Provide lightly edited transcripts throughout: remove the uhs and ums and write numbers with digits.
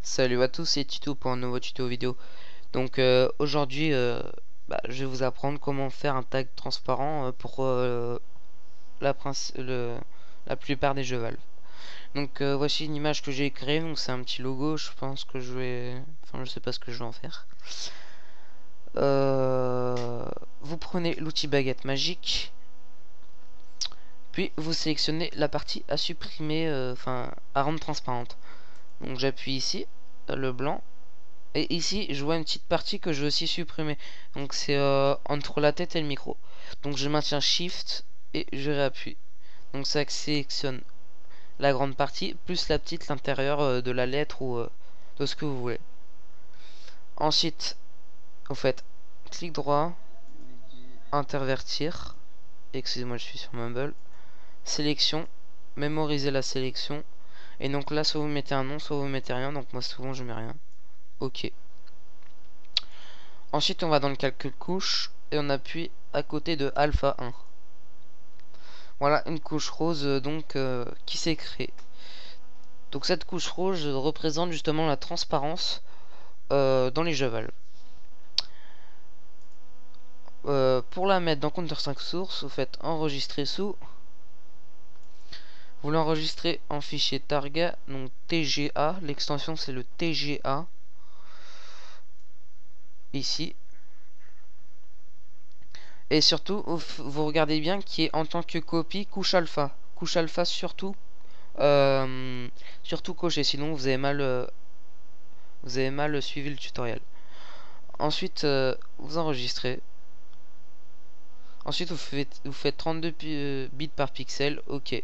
Salut à tous, c'est Tito pour un nouveau tuto vidéo. Donc aujourd'hui, je vais vous apprendre comment faire un tag transparent pour la plupart des jeux Valve. Donc voici une image que j'ai créée, donc c'est un petit logo, je pense que je vais... Enfin je sais pas ce que je vais en faire. Vous prenez l'outil baguette magique, puis vous sélectionnez la partie à supprimer, à rendre transparente. Donc j'appuie ici, le blanc. Et ici, je vois une petite partie que je veux aussi supprimer. Donc c'est entre la tête et le micro. Donc je maintiens Shift et je réappuie. Donc ça sélectionne la grande partie plus la petite, l'intérieur de la lettre ou de ce que vous voulez. Ensuite, vous faites clic droit, intervertir. Excusez-moi, je suis sur Mumble. Sélection, mémoriser la sélection. Et donc là, soit vous mettez un nom, soit vous mettez rien. Donc moi souvent je mets rien. Ok. Ensuite, on va dans le calcul couche et on appuie à côté de alpha 1. Voilà une couche rose qui s'est créée. Donc cette couche rose représente justement la transparence dans les jeux Valve. Pour la mettre dans Counter-Strike Source, vous faites enregistrer sous. Vous l'enregistrez en fichier targa, donc TGA. L'extension c'est le TGA. Ici. Et surtout, vous regardez bien qui est en tant que copie couche alpha. Couche alpha surtout. Surtout coché, sinon vous avez mal suivi le tutoriel. Ensuite, vous enregistrez. Ensuite, vous faites 32 bits par pixel. Ok.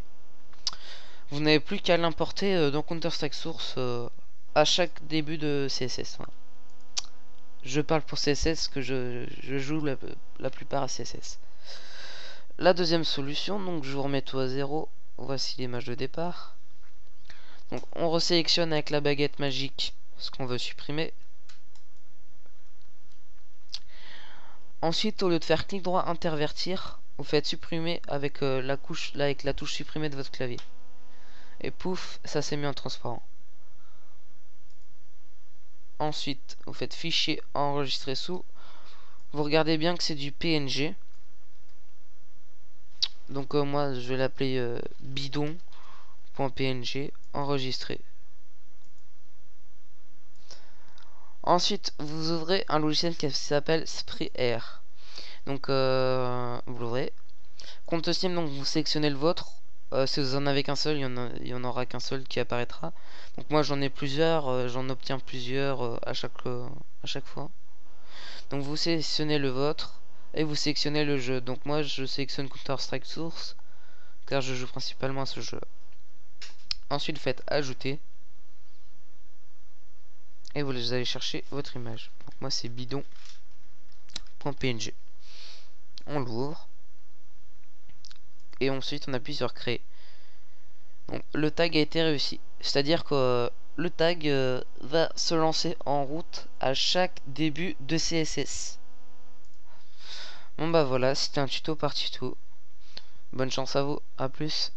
Vous n'avez plus qu'à l'importer dans Counter-Strike Source à chaque début de CSS. Voilà. Je parle pour CSS que je joue la plupart à CSS. La deuxième solution, donc je vous remets tout à zéro. Voici l'image de départ. Donc on resélectionne avec la baguette magique ce qu'on veut supprimer. Ensuite, au lieu de faire clic droit intervertir, vous faites supprimer avec avec la touche supprimer de votre clavier. Et pouf, ça s'est mis en transparent. Ensuite, vous faites fichier enregistrer sous. Vous regardez bien que c'est du PNG. Donc moi, je vais l'appeler bidon.png enregistrer. Ensuite, vous ouvrez un logiciel qui s'appelle SprayAir. Donc vous l'ouvrez. Compte Steam, donc vous sélectionnez le vôtre. Si vous en avez qu'un seul, il y en aura qu'un seul qui apparaîtra. Donc moi j'en ai plusieurs, j'en obtiens plusieurs à chaque fois. Donc vous sélectionnez le vôtre et vous sélectionnez le jeu. Donc moi je sélectionne Counter-Strike Source car je joue principalement à ce jeu. Ensuite vous faites ajouter et vous allez chercher votre image. Donc moi c'est bidon.png. On l'ouvre et ensuite on appuie sur créer. Donc, le tag a été réussi. C'est-à-dire que le tag va se lancer en route à chaque début de CSS. Bon bah voilà, c'était un tuto par tuto. Bonne chance à vous, à plus.